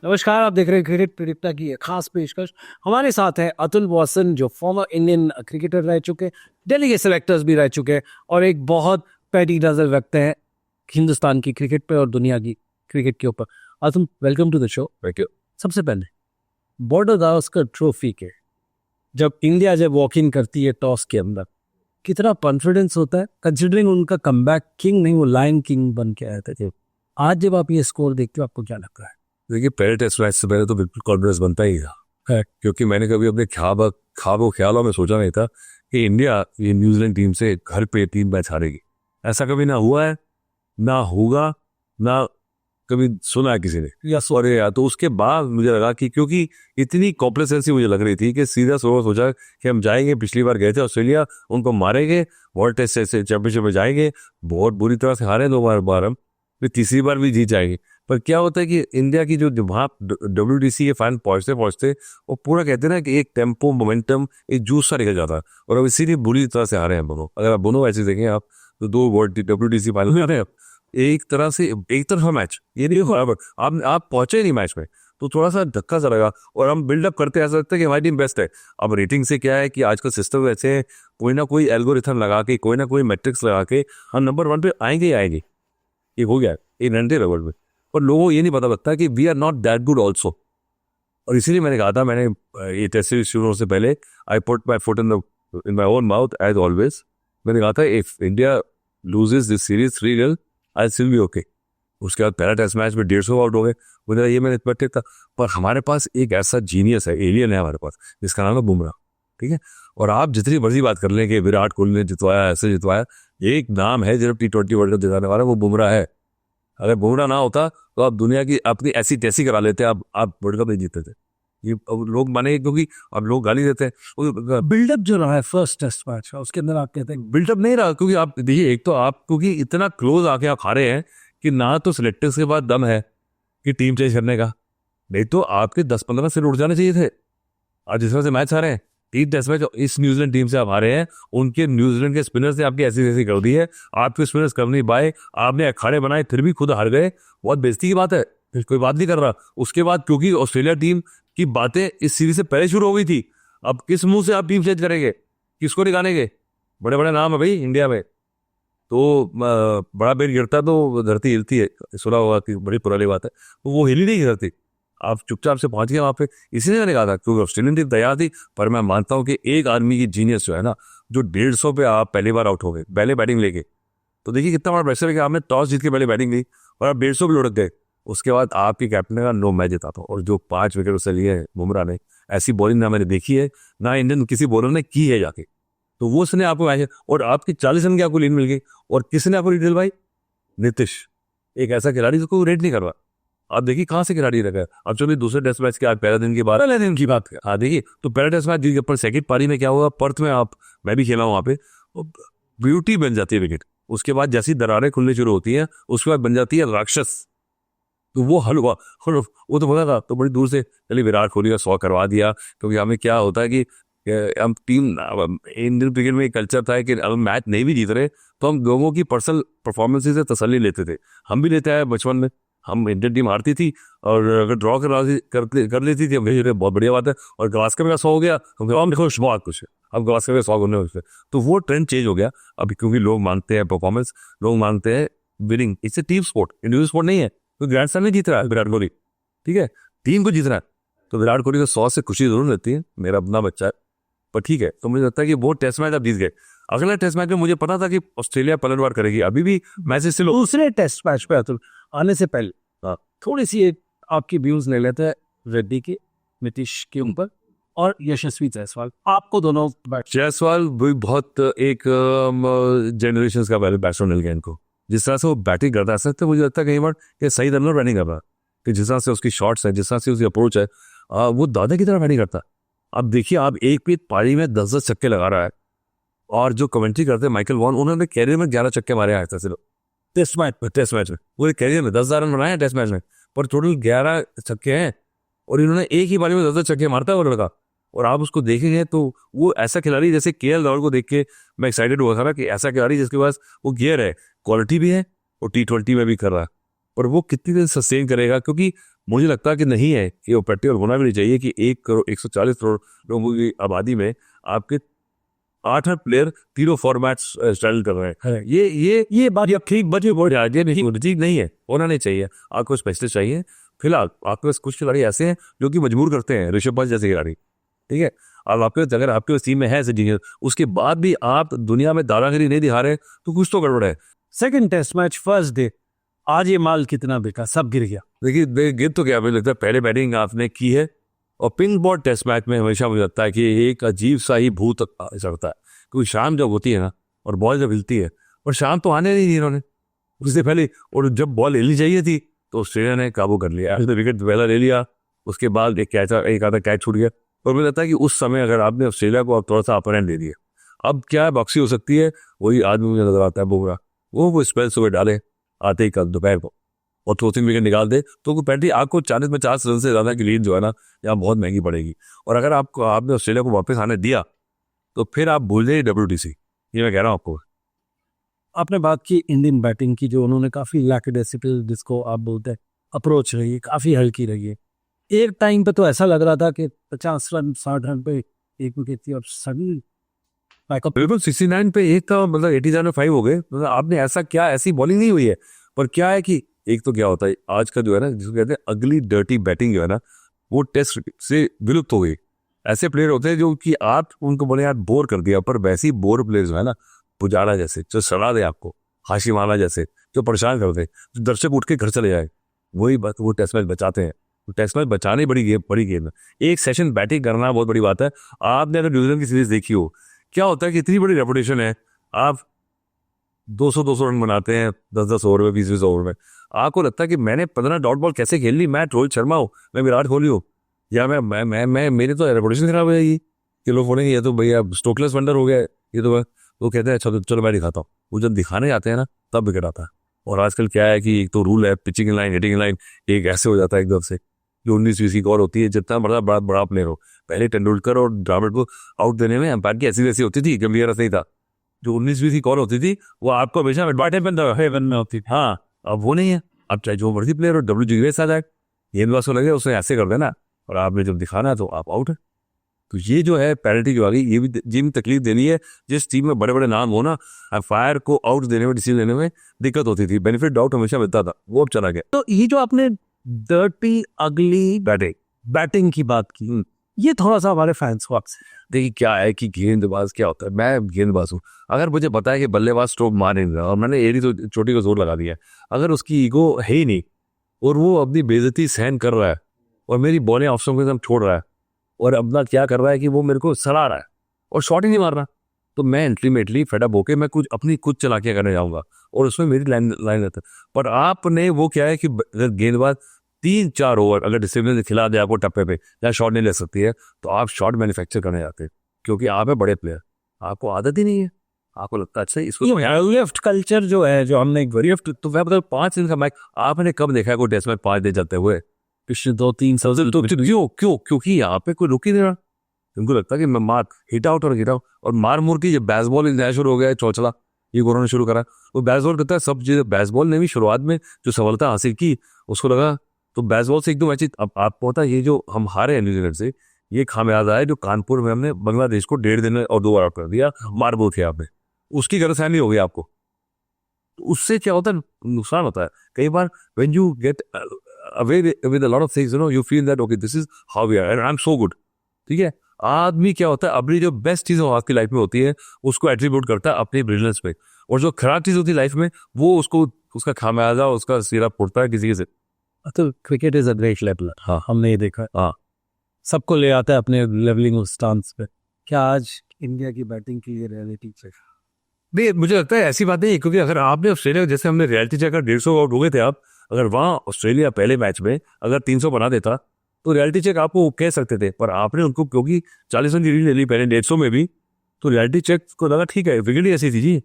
नमस्कार, आप देख रहे हैं क्रिकेट प्रेरिता की एक खास पेशकश। हमारे साथ है अतुल वासन, जो फॉर्मर इंडियन क्रिकेटर रह चुके, दिल्ली के सिलेक्टर्स भी रह चुके और एक बहुत पैनी नजर रखते हैं हिंदुस्तान की क्रिकेट पे और दुनिया की क्रिकेट के ऊपर। Atul, welcome to the show. Thank you. सबसे पहले बॉर्डर गावस्कर ट्रॉफी के जब इंडिया वॉक इन करती है टॉस के अंदर, कितना कॉन्फिडेंस होता है, कंसिडरिंग उनका कमबैक किंग नहीं, वो लायन किंग बन के आए थे। आज जब आप ये स्कोर देखते हो, आपको क्या लगता है? देखिए, पहले टेस्ट मैच से पहले तो बिल्कुल कॉन्फिडेंस बनता ही था, क्योंकि मैंने कभी अपने ख्यालों में सोचा नहीं था कि इंडिया ये न्यूजीलैंड टीम से घर पे 3 मैच हारेगी। ऐसा कभी ना हुआ है, ना होगा, ना कभी सुना है किसी ने या सॉरी यार। तो उसके बाद मुझे लगा कि क्योंकि इतनी कॉम्प्लेसेंसी मुझे लग रही थी कि सीधा सोचा कि हम जाएंगे, पिछली बार गए थे ऑस्ट्रेलिया, उनको मारेंगे, वर्ल्ड टेस्ट से चैंपियनशिप में जाएंगे, बहुत बुरी तरह से हारे 2 बार हम, फिर तीसरी बार भी जीत जाएंगे। पर क्या होता है कि इंडिया की जो वहाँ WDC के फैन पहुंचते पहुंचते वो पूरा कहते हैं ना कि एक टेम्पो, मोमेंटम, एक जूस सा निकल जाता है, और अब इसीलिए बुरी तरह से हारे हैं दोनों। अगर आप दोनों मैचेस देखें आप, तो 2 वर्ल्ड WDC फाइनल में आ रहे हैं। एक तरह से एक तरफा मैच, ये नहीं बराबर, आप पहुंचे नहीं मैच में, तो थोड़ा सा धक्का सा लगा। और हम बिल्डअप करते ऐसा लगता है कि हमारी टीम बेस्ट है। अब रेटिंग से क्या है कि आजकल सिस्टम ऐसे हैं, कोई ना कोई एल्गोरिथम लगा के, कोई ना कोई मैट्रिक्स लगा के हम नंबर 1 पे आएंगे ही आएंगे। ये हो गया, ये नंटे रबड़ में। और लोगों को ये नहीं पता लगता कि we are not that good also. और इसीलिए मैंने कहा था, मैंने ये टेस्ट सीरीज शुरू होने से पहले, I put my foot in my own mouth as always. मैंने कहा था if India loses this series 3-0, I still be okay. उसके बाद पहला टेस्ट मैच में 150 आउट हो गए, मुझे ये मैंने एक्सपेक्टेड था। पर हमारे पास एक ऐसा जीनियस है, एलियन है हमारे पास, जिसका नाम है बुमराह। ठीक है, और आप जितनी मर्जी बात कर लें कि विराट कोहली ने जितवाया, ऐसे जितवाया, एक नाम है जब T20 वर्ल्ड कप जिताने वाला, वो बुमराह है। अगर बुमराह ना होता तो आप दुनिया की अपनी ऐसी तैसी करा लेते, आप वर्ल्ड कप नहीं जीतते थे। ये अब लोग माने, क्योंकि अब लोग गाली देते हैं। बिल्डअप जो रहा है फर्स्ट टेस्ट मैच का, उसके अंदर आप कहते हैं बिल्डअप नहीं रहा, क्योंकि आप देखिए, एक तो आप क्योंकि इतना क्लोज आके आप हारे हैं कि ना तो सिलेक्टर्स के बाद दम है कि टीम चेंज करने का, नहीं तो आपके 10-15 सिर उड़ जाने चाहिए थे। आज जिस तरह से मैच हारे हैं, 3 टेस्ट मैच इस न्यूजीलैंड टीम से आप हारे हैं, उनके न्यूजीलैंड के स्पिनर्स ने आपकी ऐसी तैसी कर दी है, आपके स्पिनर्स कम नहीं पाए, आपने अखाड़े बनाए फिर भी खुद हार गए। बहुत बेइज्जती की बात है, फिर कोई बात नहीं कर रहा। उसके बाद क्योंकि ऑस्ट्रेलिया टीम की बातें इस सीरीज से पहले शुरू हो गई थी, अब किस मुंह से आप टीम चेंज करेंगे, किसको निकालेंगे? बड़े बड़े नाम है भाई इंडिया में, तो बड़ा पेड़ गिरता तो धरती हिलती है, सुना होगा कि बड़ी पुरानी बात है। तो वो हिली नहीं धरती, आप चुपचाप से पहुंच गए वहां पे। इसीलिए मैंने कहा था, क्योंकि ऑस्ट्रेलियन टीम तैयार थी। पर मैं मानता हूं कि एक आदमी की जीनियस जो है ना, जो 150 पे आप पहली बार आउट हो गए पहले बैटिंग लेके, तो देखिए कितना बड़ा प्रेशर है कि आपने टॉस जीत के पहले बैटिंग ली और आप 150 पे लुढ़क गए। उसके बाद आपकी कैप्टन का नो मैच जीता था, और जो 5 विकेट उससे लिए बुमराह ने, ऐसी बॉलिंग ना मैंने देखी है, ना इंडियन किसी बॉलर ने की है जाके। तो वो उसने आपको मैच, और आपकी 40 रन की आपको लीड मिल गई, और किसने आपको लीड दिलवाई? नीतीश, एक ऐसा खिलाड़ी जिसको रेट नहीं करवा। आप देखिए कहाँ से खिलाड़ी रखा है। अब चलिए दूसरे टेस्ट मैच की, आज पहले दिन की बात है। हाँ देखिए, तो पहला टेस्ट मैच जीत गए, पर सेकंड पारी में क्या हुआ, पर्थ में मैं भी खेला हूँ वहाँ पे, ब्यूटी बन जाती है विकेट। उसके बाद जैसी दरारें खुलनी शुरू होती हैं, उसके बाद बन जाती है राक्षस। तो वो हलवा, वो तो पता था, तो बड़ी दूर से चलिए विराट कोहली का 100 करवा दिया। क्योंकि हमें क्या होता है कि हम टीम, इंडियन क्रिकेट में एक कल्चर था कि अगर मैच नहीं भी जीत रहे तो हम लोगों की पर्सनल परफॉर्मेंस से तसल्ली लेते थे। हम भी लेते आए बचपन में, हम इंडियन टीम हारती थी और अगर ड्रॉ कर लेती थी, हम कहे बहुत बढ़िया बात है। और गावस्कर का 100 हो गया, हम देखो बहुत कुछ है, अब गावस्कर का 100 होने उससे, तो वो ट्रेंड चेंज हो गया। अभी क्योंकि लोग मानते हैं परफॉर्मेंस, लोग मानते हैं winning, it's a team sport, individual sport नहीं है। तो ग्रैंड स्लैम नहीं जीत रहा है विराट कोहली, ठीक है, टीम को जीत रहा है। तो विराट कोहली को 100 से खुशी जरूर रहती है, मेरा अपना बच्चा है, पर ठीक है। तो मुझे लगता है कि वो टेस्ट मैच आप जीत गए। अगला टेस्ट मैच में मुझे पता था कि ऑस्ट्रेलिया पलटवार करेगी, अभी भी मैचेस से दूसरे टेस्ट मैच पे अतुल आने से पहले हाँ। थोड़ी सी आपकी व्यूज ले लेते हैं रेड्डी के, नीतीश के ऊपर और यशस्वी जायसवाल। आपको दोनों जायसवाल भी बहुत एक जनरेशन का पहले बैट्समैन मिल गया इनको। जिस तरह से वो बैटिंग करता है, ऐसा मुझे लगता है कई बार कि सही तरह बैटिंग कर रहा है, कि जिस तरह से उसकी शॉट्स है, जिस तरह से उसकी अप्रोच है, वो दादा की तरह बैटिंग करता है। अब देखिए, आप एक भी पारी में 10-10 छक्के लगा रहा है, और जो कमेंट्री करते हैं माइकल वॉन, उन्होंने कैरियर में 11 छक्के मारे हैं सिर्फ टेस्ट मैच में पूरे कैरियर में 10,000 रन बनाए हैं टेस्ट मैच में, पर टोटल 11 छक्के हैं। और इन्होंने एक ही पारी में 10-10 छक्के मारता है वो लड़का। और आप उसको देखेंगे तो वो ऐसा खिलाड़ी, जैसे KL राहुल को देख के मैं एक्साइटेड हुआ था ना, कि ऐसा खिलाड़ी जिसके पास वो गियर है, क्वालिटी भी है और T20 में भी कर रहा है। पर वो कितनी देर सस्टेन करेगा, क्योंकि मुझे लगता है कि नहीं है, ये प्रैक्टिकल होना भी नहीं चाहिए कि 1 करोड़ 140 करोड़ लोगों की आबादी में आपके 8 प्लेयर तीनों फॉर्मेट्स स्ट्रगल कर रहे हैं। ये बात ठीक बची बहुत ये नहीं ठीक नहीं है, होना नहीं चाहिए। आपको स्पेशलिस्ट चाहिए। फिलहाल आपके पास कुछ खिलाड़ी ऐसे हैं जो कि मजबूर करते हैं, ऋषभ पंत जैसे खिलाड़ी, ठीक है। अब अगर आपके पास टीम में है ऐसे जीनियस, उसके बाद भी आप दुनिया में दादागिरी नहीं दिखा रहे तो कुछ तो गड़बड़ है। Second test match first day, आज ये माल कितना बिका, सब गिर गया। देखिए गिर तो क्या, मुझे लगता है पहले बैटिंग आपने की है, और पिंक बॉल टेस्ट मैच में हमेशा मुझे लगता है कि एक अजीब सा ही भूत चढ़ता है, क्योंकि शाम जब होती है ना और बॉल जब हिलती है, और शाम तो आने नहीं दी इन्होंने उससे पहले, और जब बॉल हिलनी चाहिए थी तो ऑस्ट्रेलिया ने काबू कर लिया, विकेट पहला ले लिया, उसके बाद एक आधा कैच छूट गया। और मुझे लगता है कि उस समय अगर आपने ऑस्ट्रेलिया को थोड़ा सा अपर हैंड दे दिया, अब क्या बॉक्सी हो सकती है, वही आदमी मुझे नजर आता है बुमराह, वो स्पेल सुबह डाले आते ही कल दोपहर को और 2-3 विकेट निकाल दे तो पेनल्टी आपको 40-50 रन से ज्यादा की लीड जो है ना यहाँ बहुत महंगी पड़ेगी। और अगर आपने ऑस्ट्रेलिया को वापस आने दिया तो फिर आप भूल जाइए WTC, ये मैं कह रहा हूँ आपको। आपने बात की इंडियन बैटिंग की, जो उन्होंने काफी लैकडेसिकल, जिसको आप बोलते हैं, अप्रोच रही है, काफी हल्की रही है। एक टाइम पे तो ऐसा लग रहा था कि 50 रन 60 रन पे एक विकेट थी, और सडनली बिल्कुल 69 पे एक था, मतलब 87 हो गए। मतलब आपने ऐसा क्या, ऐसी बॉलिंग नहीं हुई है। पर क्या है कि एक तो क्या होता है आज का जो है ना, जिसको कहते हैं अगली डर्टी बैटिंग जो है ना, वो टेस्ट से विलुप्त हो गई। ऐसे प्लेयर होते हैं जो कि आप उनको बोले यार बोर कर दिया, पर वैसे ही बोर प्लेयर जो है ना, पुजारा जैसे जो सड़ा दे आपको, हाशिमाला जैसे जो परेशान कर दे, जो दर्शक उठ के घर चले जाए, वही बात वो टेस्ट मैच बचाते हैं। तो टेस्ट मैच बचाने बड़ी गेम है। एक सेशन बैटिंग करना बहुत बड़ी बात है। आपने अगर न्यूजीलैंड की सीरीज देखी हो, क्या होता है कि इतनी बड़ी रेपुटेशन है, आप 200 रन बनाते हैं 10-10 ओवर में, 20-20 ओवर में, आपको लगता है कि मैंने 15 डॉट बॉल कैसे खेल ली, मैं रोहित शर्मा हूँ, मैं विराट कोहली हूँ, या मैं मेरी तो रेपुटेशन खराब हो जाएगी कि लोग बोलेंगे ये तो भैया स्टोकलेस वंडर हो गया ये तो। वो कहते हैं चलो मैं दिखाता हूँ। वो जब दिखाने जाते हैं ना तब विकेट आता है। और आजकल क्या है कि एक तो रूल है pitching in line, hitting in line, एक ऐसे हो जाता है एकदम से, जो 19-20 की कॉल होती है, जितना बड़ा प्लेयर हो। पहले तेंदुलकर और द्रविड़ को आउट देने में अंपायर की ऐसी वैसी होती थी, गंभीर नहीं था। जो 19-20 की कॉल होती थी वो आपको हमेशा हेवन में होती थी। हाँ, अब वो नहीं है। अब चाहे जो मर्जी प्लेयर हो, WG ग्रेस आ जाए, गेंदबाज को लगे उसने ऐसे कर देना, और आपने जब दिखाना है तो आप आउट है। तो ये जो है पेनल्टी जो आ गई, ये भी तकलीफ देनी है। जिस टीम में बड़े बड़े नाम हो ना, फायर को आउट देने में, डिसीजन लेने में दिक्कत होती थी, बेनिफिट डाउट हमेशा मिलता था, वो अब चला गया। तो ये जो आपने डर्टी अगली बैटिंग की बात की, ये थोड़ा सा हमारे फैंस को आपसे, देखिए क्या है कि गेंदबाज क्या होता है, मैं गेंदबाज हूँ, अगर मुझे पता है कि बल्लेबाज स्ट्रोक मार नहीं रहा और मैंने एड़ी तो चोटी को जोर लगा दिया, अगर उसकी ईगो है ही नहीं और वो अपनी बेइज्जती सहन कर रहा है और मेरी बॉलिंग ऑप्शन को एकदम छोड़ रहा है और अपना क्या कर रहा है कि वो मेरे को सड़ा रहा है और शॉट ही नहीं मार रहा, तो मैं अल्टीमेटली फेडअप होके मैं कुछ चलाकियां करने जाऊंगा और उसमें मेरी लाइन रहता है। पर आपने वो क्या है कि अगर गेंदबाज 3-4 ओवर अगर डिसिप्लिन से खिला दे आपको टप्पे पे, जहाँ शॉट नहीं ले सकती है, तो आप शॉट मैन्युफैक्चर करने जाते हैं, क्योंकि आप है बड़े प्लेयर, आपको आदत ही नहीं है, आपको लगता है अच्छा इसको लेफ्ट कल्चर जो है, जो हमने लेफ्ट, तो मैं मतलब 5 दिन का मैच आपने कब देखा है कोई टेस्ट में 5 दिन जाते हुए पिछले 2-3 साल तो क्योंकि यहाँ पे कोई रुक ही नहीं रहा। उनको लगता है कि मैं मार हिट आउट और मार मुर की जब बेसबॉल इंडिया शुरू हो गया है, चौचला ये उन्होंने शुरू करा, वो बेसबॉल करता है सब चीजें। बेसबॉल ने भी शुरुआत में जो सफलता हासिल की, उसको लगा तो बेसबॉल से एकदम अच्छी। अब आपको पता है ये जो हम हारे हैं न्यूजीलैंड से, ये खामियाजा है जो कानपुर में हमने बांग्लादेश को 1.5 दिन और 2 बार आउट कर दिया मार बोल के आपने, उसकी गलतफहमी हो गई आपको। तो उससे क्या होता है, नुकसान होता है कई बार। When you get away with a lot of things, you know, you feel that okay, this is how we are and I'm so good, ठीक है। आदमी क्या होता है अपनी जो बेस्ट चीज आपकी लाइफ में होती है उसको एट्रीब्यूट करता है अपनी ब्रिलियंस पे, और जो खराब चीज होती है लाइफ में वो उसको उसका खामियाजा उसका सिरा फुटता है किसी से। तो cricket is a great leveller, हाँ हमने ये देखा, हाँ, सबको ले आता है अपने लेवलिंग स्टांस पे। क्या आज इंडिया की बैटिंग की ये रियलिटी चेक? नहीं मुझे लगता है ऐसी बात नहीं है, क्योंकि अगर आपने ऑस्ट्रेलिया जैसे हमने रियलिटी चेक 150 आउट हो गए थे आप, अगर वहाँ ऑस्ट्रेलिया पहले मैच में अगर 300 बना देता तो रियलिटी चेक आपको कह सकते थे, पर आपने उनको क्योंकि 40 रन की लीड ले ली पहले 150 में भी, तो रियलिटी चेक को लगा ठीक है विकेट ही ऐसी थी जी।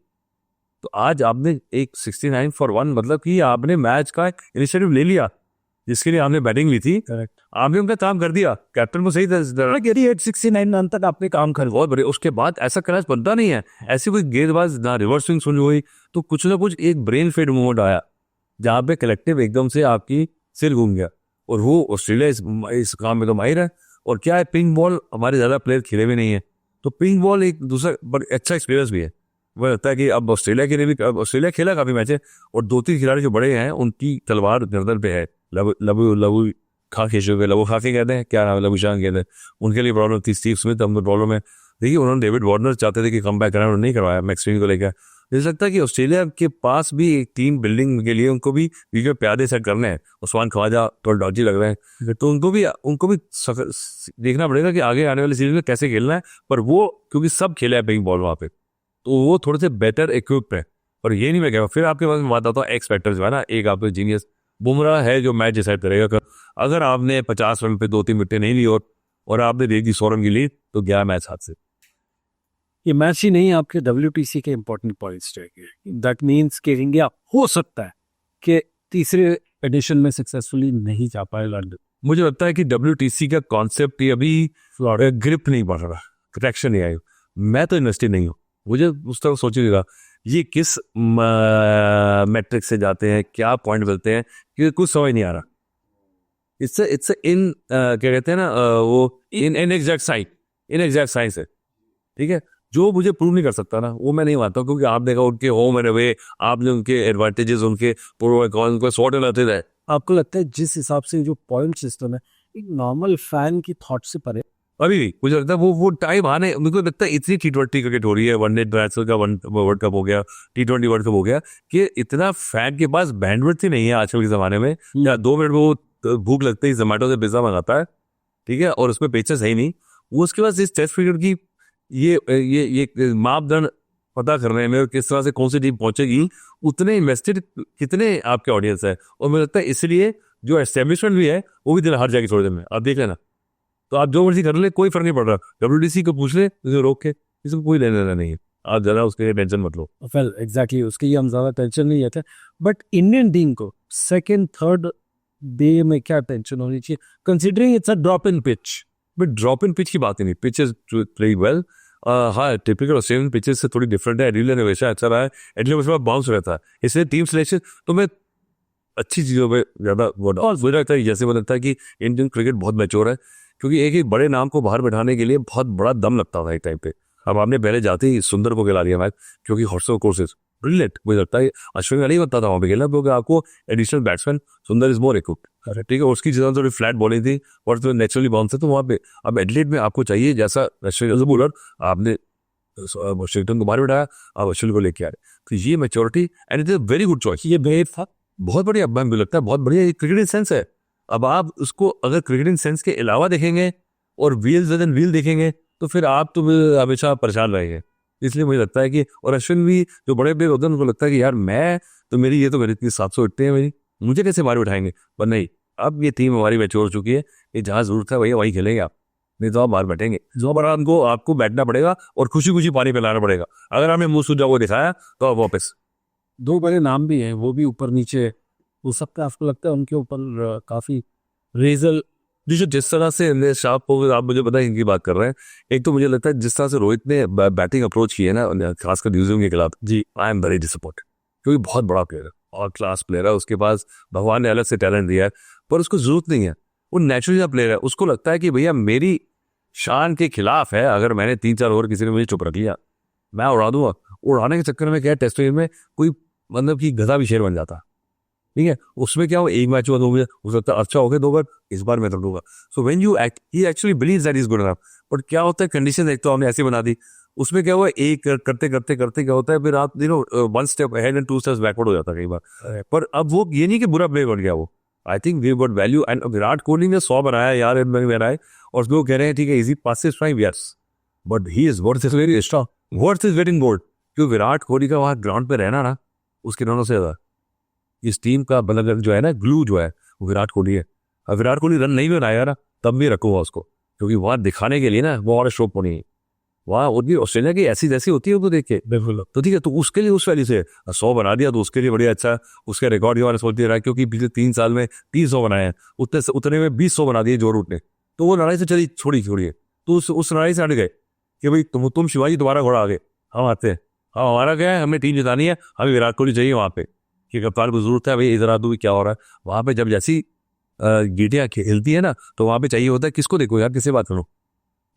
तो आज आपने एक 69 for 1 मतलब कि आपने मैच का इनिशिएटिव ले लिया, जिसके लिए आपने बैटिंग ली थी, करेक्ट, आपने उनका काम कर दिया, कैप्टन को सही 69 रन तक आपने काम कर बहुत बड़े। उसके बाद ऐसा क्रैश बनता नहीं है, ऐसी कोई गेंदबाज ना रिवर्स स्विंग सुन हुई, तो कुछ ना कुछ एक ब्रेन फेड मूवमेंट आया जहां पे कलेक्टिव एकदम से आपकी सिर घूम गया और वो ऑस्ट्रेलिया इस काम में तो माहिर है। और क्या है, पिंक बॉल हमारे ज़्यादा प्लेयर खेले भी नहीं है, तो पिंक बॉल एक दूसरा अच्छा एक्सपीरियंस भी है। मुझे लगता है कि अब ऑस्ट्रेलिया के लिए भी, अब ऑस्ट्रेलिया खेला काफ़ी मैच है, और 2-3 खिलाड़ी जो बड़े हैं उनकी तलवार गर्दन पे है। लबू लबू लबू खा खेशो के लबू खाफी कहते हैं, क्या नाम है, लबूशान कहते हैं, उनके लिए प्रॉब्लम थी। स्टीव स्मिथ हम प्रॉब्लम है। देखिए उन्होंने डेविड वार्नर चाहते थे कि कम बैक कराएं, उन्होंने नहीं करवाया मैक्स स्विंग को लेकर। मुझे लगता है कि ऑस्ट्रेलिया के पास भी एक टीम बिल्डिंग के लिए उनको भी विकेट प्यादे सेट करने हैं। उस्मान ख्वाजा थोड़ा डॉजी लग रहे हैं, तो उनको भी देखना पड़ेगा कि आगे आने वाली सीरीज में कैसे खेलना है। पर वो क्योंकि सब खेला है पिंक बॉल वहाँ पे, तो वो थोड़े से बेटर इक्विप्ड है। और ये नहीं मैं कह, फिर आपके पास बात आता हूँ एक्स फैक्टर जो है ना, एक आपके जीनियस बुमराह है जो मैच डिसाइड करेगा। अगर आपने 50 रन पे 2-3 विकेटें नहीं ली और आपने दे दी 100 रन की लीड, तो गया मैच हाथ से। ये मैच ही नहीं, आपके WTC के इंपॉर्टेंट पॉइंट्स रहेंगे। दैट मीन्स कि इंडिया हो सकता है कि तीसरे एडिशन में सक्सेसफुली नहीं जा पाए लंदन। मुझे लगता है कि WTC का कॉन्सेप्ट ये अभी ग्रिप नहीं पड़ रहा, ट्रैक्शन नहीं आई। मैं तो इन्वेस्टेड नहीं हूँ, मुझे उस तरह सोचिएगा ये किस मैट्रिक से जाते हैं, क्या पॉइंट मिलते हैं, क्योंकि कुछ समझ नहीं आ रहा। इट्स इन क्या कहते हैं ना, वो इनएग्जैक्ट साइंस है, ठीक है। जो मुझे प्रूव नहीं कर सकता ना, वो मैं नहीं मानता, क्योंकि आप देखा उनके होम एंड अवे, आपने उनके एडवांटेजेस, उनके सॉर्ट एनालिसिस है। आपको लगता है जिस हिसाब से जो पॉइंट सिस्टम है, एक नॉर्मल फैन की थॉट से परे अभी भी मुझे लगता है वो टाइम आने, मुझे को लगता है इतनी T20 क्रिकेट हो रही है, वनडे इंटरनेशनल का वर्ल्ड कप हो गया, T20 वर्ल्ड कप हो गया, कि इतना फैन के पास बैंडविड्थ ही नहीं है आजकल के जमाने में। या 2 मिनट में वो भूख लगते ही जोमेटो से पिज्जा मंगाता है, ठीक है, और उसमें पेचेस है ही नहीं। वो उसके बाद इस टेस्ट क्रिकेट की ये मापदंड पता करने में, किस तरह से कौन सी टीम पहुंचेगी, उतने इन्वेस्टेड कितने आपके ऑडियंस है। और मुझे लगता है इसलिए जो एस्टेब्लिशमेंट भी है वो भी हर जाएगी थोड़ी देर में, आप देख लेना। तो आप जो मर्जी कर ले, कोई फर्क नहीं पड़ रहा। WTC को पूछ ले, उसे रोक के, इसको कोई लेना देना नहीं है, आप जरा उसके टेंशन मत लो। वेल एग्जैक्टली उसकी हम ज्यादा टेंशन नहीं लेते। बट इंडियन टीम को सेकंड थर्ड डे में क्या टेंशन होनी चाहिए, considering it's a drop in pitch? But drop in pitch की बात ही नहीं, पिचेस प्ले वेल। हाँ, टिपिकल ऑस्ट्रेलियन पिचेस से थोड़ी डिफरेंट है। एडिले ने हमेशा अच्छा रहा है, एडिले में बाउंस रहता है, इसलिए टीम सिलेक्शन तो मैं अच्छी चीज़ों पे ज़्यादा और मुझे लगता है, जैसे मुझे लगता है कि इंडियन क्रिकेट बहुत मैच्योर है, क्योंकि एक बड़े नाम को बाहर बैठाने के लिए बहुत बड़ा दम लगता था एक टाइम पे। अब आपने पहले जाते ही सुंदर को खिला दिया मैच, क्योंकि हॉर्स कोर्सेज ब्रिलियंट। मुझे लगता है अश्विन का नहीं बनता था वहाँ पे खेलना, क्योंकि आपको एडिशनल बैट्समैन सुंदर इज मोर इक्विप्ड, ठीक है। उसकी जगह थोड़ी फ्लैट बॉलिंग थी और तो नेचुरली बाउंस है, तो वहाँ पे अब एडिलेड में आपको चाहिए जैसा अश्विन एज बॉलर, आपने वाशिंगटन को बाहर बैठाया, आप अश्विन को लेके आ रहे, तो ये maturity and it is very good choice. ये बेहद था, बहुत बढ़िया, मुझे लगता है बहुत बढ़िया क्रिकेटिंग सेंस है। अब आप उसको अगर क्रिकेटिंग सेंस के अलावा देखेंगे और व्हील देखेंगे, तो फिर आप तो हमेशा परेशान रहेंगे। इसलिए मुझे लगता है कि, और अश्विन भी जो बड़े प्लेयर होते हैं उनको लगता है कि यार मैं तो मेरी इतनी 700 इतने हैं मेरी, मुझे कैसे बाहर उठाएंगे। पर नहीं, अब ये टीम हमारी मैच्योर हो चुकी है, ये जहाँ जरूरत है भैया वहीं खेलेंगे आप, नहीं तो आप बाहर बैठेंगे। जो बड़ा आपको बैठना पड़ेगा और खुशी खुशी पानी पिलाना पड़ेगा। अगर आपने मुंह सूझा वो दिखाया तो आप वापस। 2 बड़े नाम भी हैं, वो भी ऊपर नीचे हो सकता है। आपको लगता है उनके ऊपर काफी रेजल जिस तरह से शार्प हो, आप मुझे पता है इनकी बात कर रहे हैं। एक तो मुझे लगता है जिस तरह से रोहित ने बैटिंग अप्रोच की है ना, खासकर न्यूजीलैंड के खिलाफ, जी आई एम वेरी डिसअपॉइंटेड, क्योंकि बहुत बड़ा प्लेयर है और क्लास प्लेयर है, उसके पास भगवान ने अलग से टैलेंट दिया है, पर उसको जरूरत नहीं है। वो नेचुरल प्लेयर है, उसको लगता है कि भैया मेरी शान के खिलाफ है, अगर मैंने 3-4 ओवर किसी ने मुझे चुप रख लिया मैं उड़ा दूंगा। उड़ाने के चक्कर में क्या, टेस्ट में कोई मतलब कि गधा भी शेर बन जाता, ठीक है। उसमें क्या हो, एक मैच हुआ 2 हो सकता है अच्छा हो गया 2 बार, इस बार मैं दूंगा। So when you act he actually believes that is good enough. But क्या होता है, कंडीशन एक तो हमने ऐसी बना दी, उसमें क्या हुआ, एक करते करते करते क्या होता है, फिर आप 1 step ahead and 2 steps backward हो जाता है कई बार। पर अब वो ये नहीं कि बुरा प्लेयर बन गया वो, I think we got value. And Virat Kohli ने 100 बनाया यार, बनाए, और लोग कह रहे हैं ठीक है इजी पासेस फ्राइव yes, but he is worth is very extra, worth is weight in gold. क्योंकि विराट कोहली का वहाँ ग्राउंड पे रहना ना, उसके रनों से ज्यादा इस टीम का मतलब जो है ना, ग्लू जो है वो विराट कोहली है। अब विराट कोहली रन नहीं बनाया ना, तब भी रखूंगा उसको, क्योंकि वहाँ दिखाने के लिए ना वो और शोक होनी है। वहाँ उनकी ऑस्ट्रेलिया की ऐसी जैसी होती है वो देख के, बिल्कुल। तो ठीक है, तो उसके लिए उस वैल्यू से 100 बना दिया तो उसके लिए बढ़िया अच्छा, उसके रिकॉर्ड ये वाला सोच दे रहा है, क्योंकि पिछले 3 साल में 300 बनाए हैं, उतने में 200 बना दिए जो रूट ने। तो वो लड़ाई से चली छोड़िए, तो उस लड़ाई से हट गए कि भाई तुम शिवाजी दोबारा घोड़ा आगे, हम आते हैं, हाँ हमारा क्या है, हमें टीम जितानी है, हमें विराट कोहली चाहिए वहाँ पे, कि कप्तान को जरूरत है भाई, इधर आ दो क्या हो रहा है वहाँ पे। जब जैसी गीटियाँ हिलती है ना, तो वहाँ पे चाहिए होता है किसको देखो यार, किससे बात करूँ।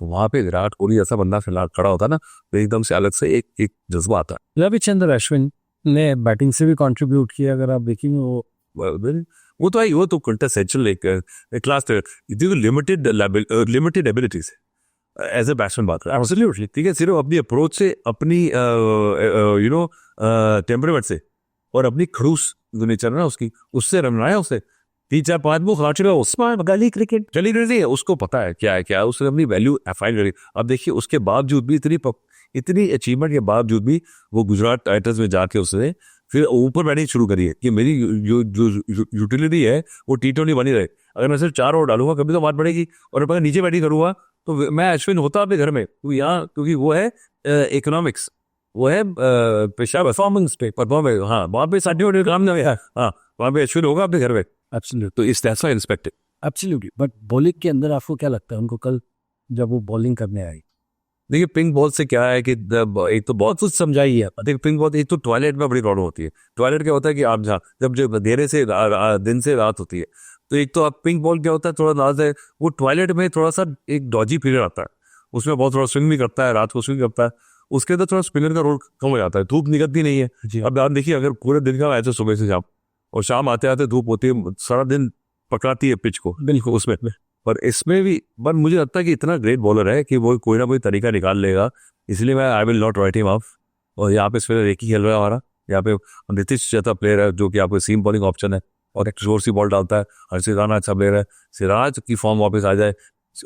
तो वहाँ पे विराट कोहली ऐसा बंदा खड़ा होता है ना, तो एकदम से अलग से एक एक जज्बा आता है। रविचंद्र अश्विन ने बैटिंग से भी कंट्रीब्यूट किया, अगर आप देखेंगे वो तो है, वो तो क्विंटेसेंशियल एक class, limited abilities as a batsman बात करें, एब्सोल्युटली ठीक है, सिर्फ अपनी अप्रोच से, अपनी टेम्परामेंट से और अपनी खड़ूस जो नेचर है ना उसकी, उससे रन रहा है, उसे 3 4 5 वो खिला चुका है, उसमें गली क्रिकेट चली रही है, उसको पता है क्या है क्या, उसने अपनी वैल्यू फाइंड करी। अब देखिए उसके बावजूद भी इतनी अचीवमेंट के बावजूद भी वो गुजरात टाइटंस में जाके उसने फिर ऊपर बैटिंग शुरू करी है कि मेरी जो यूटिलिटी है वो T20 बनी रहे। अगर मैं सिर्फ 4 ओवर डालूंगा कभी तो बात पड़ेगी, और अगर नीचे बैटिंग करूंगा तो मैं अश्विन होता अपने घर में, तो यहाँ क्योंकि वो है इकोनॉमिक्स, वो है पेशा परफॉर्मेंस पे परफॉर्मेंस, हाँ वहाँ पे साढ़े काम नहीं है, हाँ वहाँ पे अश्विन होगा अपने घर में। एब्सोल्युटली, तो इस that's why respected. Absolutely. But bowling के अंदर आपको क्या लगता है उनको कल जब वो बॉलिंग करने आई? देखिए पिंक बॉल से क्या है कि एक तो बहुत कुछ समझाइए आप। देखिए पिंक बॉल, एक तो टॉयलेट में बड़ी प्रॉब्लम होती है। टॉयलेट क्या होता है कि आप जब अंधेरे से दिन से रात होती है, तो एक तो आप पिंक बॉल क्या होता है, थोड़ा नाज है वो टॉयलेट में थोड़ा सा एक डॉजी पीरियड आता है, उसमें बहुत थोड़ा स्विंग भी करता है, रात को स्विंग करता है, उसके अंदर थोड़ा स्पिनर का रोल कम हो जाता है, धूप निकलती नहीं है। अब आप देखिए अगर पूरे दिन का मैच है सुबह से शाम, और शाम आते आते धूप होती है, सारा दिन पकड़ाती है पिच को बिल्कुल उसमें। पर इसमें भी पर मुझे लगता है कि इतना ग्रेट बॉलर है कि वो कोई ना कोई तरीका निकाल लेगा, इसलिए मैं I will not right him of. और यहाँ पे इस फिर एक ही खेल रहा है हमारा, यहाँ पे नीतीश जैसा प्लेयर है जो कि आपको सीम बॉलिंग ऑप्शन है और एक जोर सी बॉल डालता है, हर्षित राणा अच्छा प्लेयर है, सिराज की फॉर्म वापस आ जाए,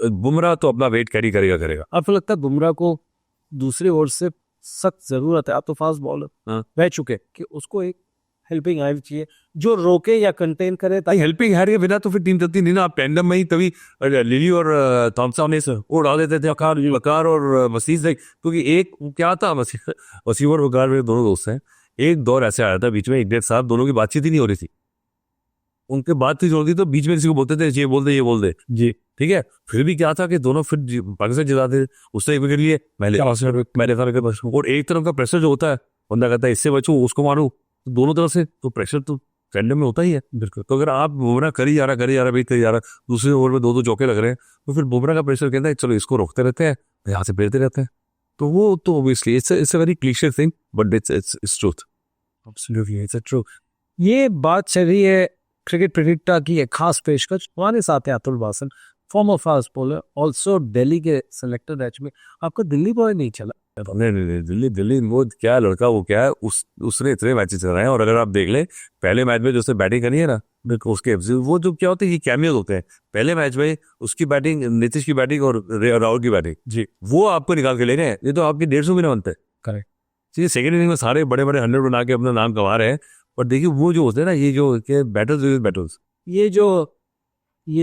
बुमराह तो अपना वेट कैरी करेगा। आपको लगता है बुमराह को दूसरी ओर से सख्त जरूरत है? आप तो फास्ट बॉलर रह चुके कि उसको एक हेल्पिंग हैंड चाहिए जो रोके या कंटेन करे, ताकि हेल्पिंग हैंड के बिना तो फिर टीम चलती नहीं ना। आप टैंडम में ही तभी लिली और थॉमसन ने वो डाल देते थे, वकार और वसीम से, क्योंकि एक क्या था वसीम और वकार मेरे दोनों दोस्त हैं। एक दौर ऐसे आया था बीच में 1.5 साल दोनों की बातचीत ही नहीं हो रही थी, उनके बात ही जोड़ दी तो बीच में किसी को बोलते थे ये बोल दे जी ठीक है। फिर भी क्या था कि दोनों फिर पाकिस्तान जिताते थे, उसने विकेट लिए मैंने और एक तरफ का प्रेशर जो होता है, बंदा कहता है इससे बचूं उसको मारूं, तो दोनों तरफ से तो प्रेशर तो टैंडम में होता ही है बिल्कुल। तो अगर आप बुमराह करी जा रहा वेट करी जा रहा, दूसरे ओवर में 2 चौके लग रहे हैं, तो फिर बुमराह का प्रेशर कहता है चलो इसको रोकते रहते हैं, यहाँ से फेरते रहते हैं। तो वो तो obviously it's a very cliche thing but its truth. Absolutely it's true. ये बात चल रही है क्रिकेट प्रेडिक्टर की एक खास पेशकश। हमारे साथ है Atul Wasan, former fast bowler, also Delhi के सिलेक्टर रह चुके। आपका दिल्ली बॉय नहीं चला? नहीं, दिल्ली वो क्या लड़का, वो क्या है, उसने इतने मैचेस कराए हैं। और अगर आप देख ले पहले मैच में जो उसने बैटिंग करी है ना, उसके वो जो क्या होते हैं, ये कैमियोज होते हैं। पहले मैच में उसकी बैटिंग, नीतीश की बैटिंग और राहुल की बैटिंग जी, वो आपको निकाल के ले रहे हैं। ये तो आपके 150 भी ना बनते। करेक्ट। सेकंड इनिंग में सारे बड़े 100 बना के अपना नाम कमा रहे हैं। पर देखिए वो जो होते हैं ना, ये जो बैटल्स, ये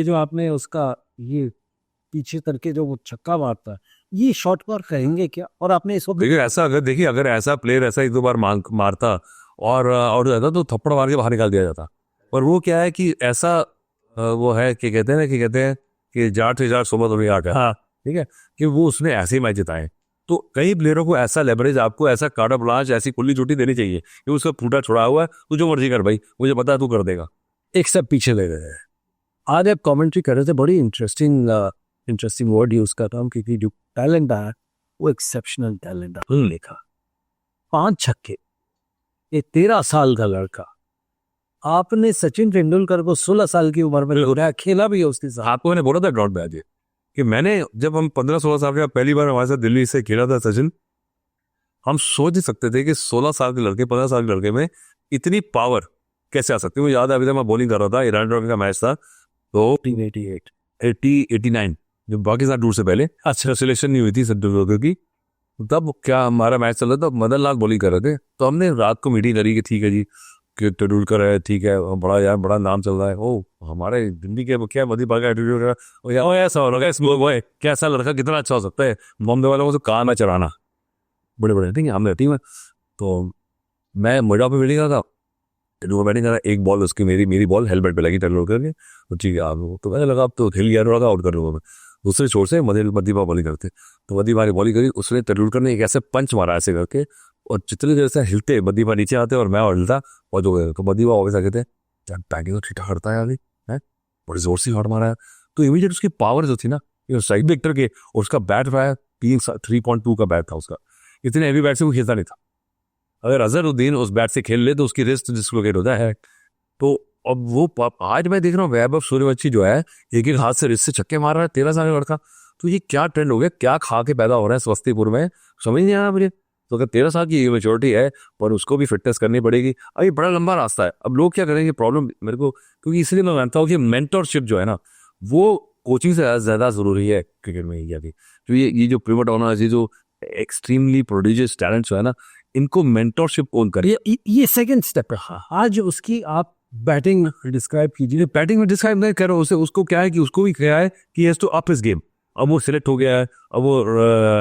जो आपने उसका ये पीछे करके जो वो छक्का मारता है, ये शॉट पर कहेंगे क्या? और आपने इसको देखिए ऐसा अगर ऐसा प्लेयर ऐसा 1-2 बार मारता और ज्यादा तो थप्पड़ मार के बाहर निकाल दिया जाता। पर वो क्या है कि ऐसा वो है कि कहते हैं कि जाट से जाट सोबत हो गया, हाँ ठीक है, कि वो उसने ऐसे ही मैच जिताए। तो कई प्लेयरों को ऐसा लेवरेज, आपको ऐसा कार्ड ब्लांच, ऐसी खुली छुट्टी देनी चाहिए कि उसका फूटा छुड़ा हुआ है, तू जो मर्जी कर भाई, मुझे पता है तू कर देगा। एक स्टेप पीछे ले गए हैं। आज आप कमेंट्री कर रहे थे, बड़ी इंटरेस्टिंग वर्ड यूज कर रहा हूँ, क्योंकि जो टैलेंट है वो एक्सेप्शनल टैलेंट है। लिखा 5 छक्के, ये 13 साल का लड़का। आपने सचिन तेंदुलकर को 16 साल की उम्र में घुराया, खेला भी है उसके साथ। आपको मैंने बोला था ग्राउंड पे आज कि मैंने जब हम 15-16 साल का पहली बार हमारे साथ दिल्ली से खेला था सचिन, हम सोच ही सकते थे कि 16 साल के लड़के 15 साल के लड़के में इतनी पावर कैसे आ सकती है। मुझे याद है अभी तक मैं बॉलिंग कर रहा था, ईरान ट्रॉफी का मैच था, तो 89 जब पाकिस्तान टूर से पहले अच्छा सिलेक्शन नहीं हुई थी सचिन की, तब क्या हमारा मैच चल रहा था, मदन लाल बॉलिंग कर रहे थे। तो हमने रात को मीटिंग करी कि ठीक है जी, कि तेंदुलकर है, ठीक है, बड़ा नाम चल रहा है, ओ हमारे दिल्ली के क्या मदी पागा एटीट्यूड ऐसा हो रहा है, कैसा लड़का कितना अच्छा हो सकता है, बॉम्बे वालों को तो काम है चलाना, बड़े ठीक है हमने टीम है। तो मैं मजा पे बैटिंग रहा था, तेंदुलकर बैटिंग करा, एक बॉल उसकी मेरी बॉल हेलमेट पे लगी तेंदुलकर के, तो ठीक है आप, तो मैंने लगा अब तो खेल गया, थोड़ा आउट कर लूँगा मैं। दूसरे छोर से मदीबा बॉलिंग करते, तो मदीबा ने बॉलिंग करी, उसने तेंदुलकर ने एक ऐसे पंच मारा ऐसे करके, और जितने देर से हिलते मदीबा नीचे आते और मैं और हिलता और जो, तो मदीबा वापस आ गए थे, पैकिंग तो ठीक ठाक करता है अभी है, बड़े जोर से शॉट मारा है, तो इमीडिएट उसकी पावर जो थी ना, साइड विकेटर के, और उसका बैट रहा 3.2 का बैट था उसका, इतने हैवी बैट से वो खेलता नहीं था। अगर अजहरुद्दीन उस बैट से खेल ले तो उसकी रिस्ट डिस्लोकेट होता है। तो अब वो आज मैं देख रहा हूँ वैभव सूर्यवंशी जो है एक एक हाथ से रिस्ट से छक्के मार रहा है, 13 साल का लड़का। तो ये क्या ट्रेंड हो गया, क्या खा के पैदा हो रहा है स्वस्तिपुर में, समझ नहीं आया मुझे। तो अगर 13 साल की मेच्योरिटी है पर उसको भी फिटनेस करनी पड़ेगी, अभी बड़ा लंबा रास्ता है। अब लोग क्या करेंगे, प्रॉब्लम मेरे को, क्योंकि इसलिए मैं मानता हूँ कि मेंटरशिप जो है ना, वो कोचिंग से ज़्यादा ज़रूरी है क्रिकेट में इंडिया की। तो ये जो प्रिमोट ऑनर्स, ये जो एक्सट्रीमली प्रोडिजियस टैलेंट्स जो है ना, इनको मेंटरशिप कौन करे। ये सेकंड स्टेप है। आज उसकी आप बैटिंग डिस्क्राइब कीजिए। बैटिंग में डिस्क्राइब नहीं कर रहा हूँ, उसको क्या है कि उसको भी क्या है कि has to up his game. अब वो सिलेक्ट हो गया है, अब वो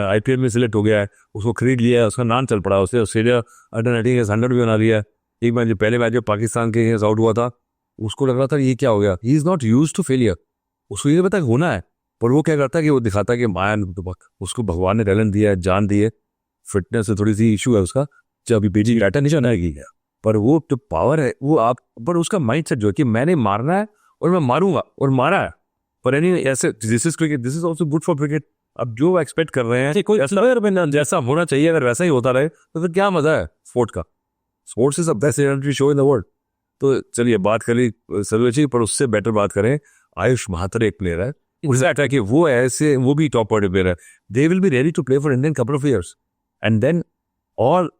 आईपीएल में सिलेक्ट हो गया है, उसको खरीद लिया है, उसका नाम चल पड़ा, उसे ऑस्ट्रेलिया अंडर 19 100 भी बना लिया है। एक मैच, पहले मैच जो पाकिस्तान के आउट हुआ था, उसको लग रहा था ये क्या हो गया, he is not used to failure, उसको ये पता होना है। पर वो क्या करता है कि वो दिखाता है कि मायन, उसको भगवान ने टैलेंट दिया है, जान दी है, फिटनेस से थोड़ी सी इशू है उसका, जब अभी बेजिंग डाटा नहीं जाना है, पर वो जो पावर है वो आप, पर उसका माइंडसेट जो है कि मैंने मारना है और मैं मारूंगा, और मारा है। पर यानी ऐसे, this is cricket, this is also good for cricket. अब जो एक्सपेक्ट कर रहे हैं कोई जैसा होना चाहिए, अगर वैसा ही होता रहे तो फिर क्या मजा है स्पोर्ट का। Sports is the best entry show in the world. तो चलिए बात करी सर्वेची, पर उससे बेटर बात करें, आयुष महात्रे एक प्लेयर है, उससे कि वो ऐसे, वो भी टॉप ऑर्डर प्लेयर है, they will be ready to play for Indian couple of years, and then all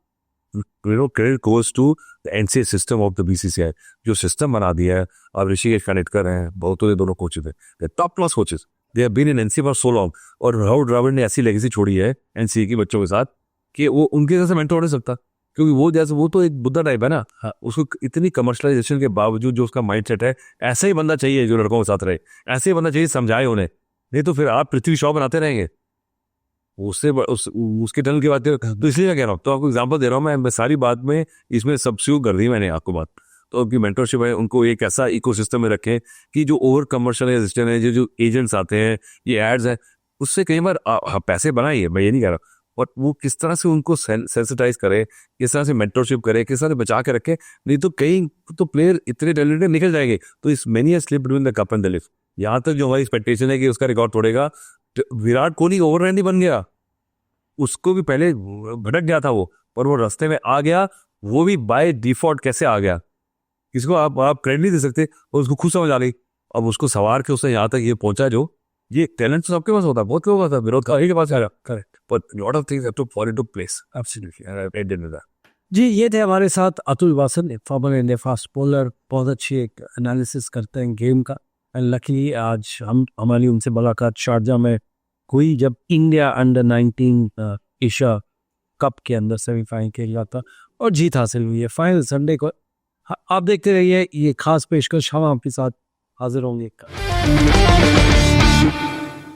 credit goes to the NCA system of the BCCI, जो सिस्टम बना दिया है। अब ऋषिकेश कानिटकर हैं, बहुतों ने दोनों कोचेज हैं, top class coaches, they have been in NCA for so long. और राहुल द्रविड़ ने ऐसी लेगेसी छोड़ी है NCA के बच्चों के साथ कि वो उनके जैसे मेंटर हो नहीं सकता, क्योंकि वो जैसे, वो तो एक बुद्धा टाइप है ना। उसको इतनी कमर्शलाइजेशन के बावजूद जो उसका माइंडसेट है, ऐसा ही बंदा चाहिए जो लड़कों के साथ रहे, ऐसे ही बंदा चाहिए, समझाए उन्हें, नहीं तो फिर आप पृथ्वी शॉ बनाते रहेंगे। उससे उसके टनल की बात तो इसलिए मैं कह रहा हूँ, तो आपको एग्जांपल दे रहा हूँ मैं सारी बात में, इसमें सब्स्टिट्यूट कर दी मैंने आपको बात। तो उनकी मेंटरशिप है, उनको एक ऐसा इकोसिस्टम में रखें कि जो ओवर कमर्शियलाइजेशन है, जो एजेंट्स आते हैं, ये एड्स हैं, उससे कई बार पैसे बनाइए, मैं ये नहीं कह रहा, बट वो किस तरह से उनको सेंसिटाइज करे, किस तरह से मेंटरशिप करे, किस तरह से बचा के रखे, नहीं तो कई तो प्लेयर इतने टैलेंटेड निकल जाएंगे। तो इस many slip between the cup and the lift. यहाँ तक जो हमारी एक्सपेक्टेशन है कि उसका रिकॉर्ड तोड़ेगा, विराट कोहली ओवर नहीं बन गया, उसको भी पहले भटक गया था वो, पर वो रास्ते में आ गया, वो भी बाय डिफॉल्ट कैसे आ गया, किसको आप क्रेडिट नहीं दे सकते, और उसको खुद समझ आ गई, अब उसको सवार के उसने यहाँ तक ये पहुंचा। जो ये टैलेंट तो सबके पास होता है, बहुत लोगों का था, विरोध का के पास आया, correct, but lot of things have to fall into place. Absolutely. जी, ये थे हमारे साथ Atul Wasan, former India fast bowler, बहुत अच्छी एक एनालिसिस करते हैं गेम का। एंड लकीली आज हमारी उनसे मुलाकात शारजा में हुई, जब इंडिया अंडर 19 एशिया कप के अंदर सेमीफाइनल खेला था और जीत हासिल हुई है फाइनल संडे को। आप देखते रहिए ये खास पेशकश, हम आपके साथ हाजिर होंगे।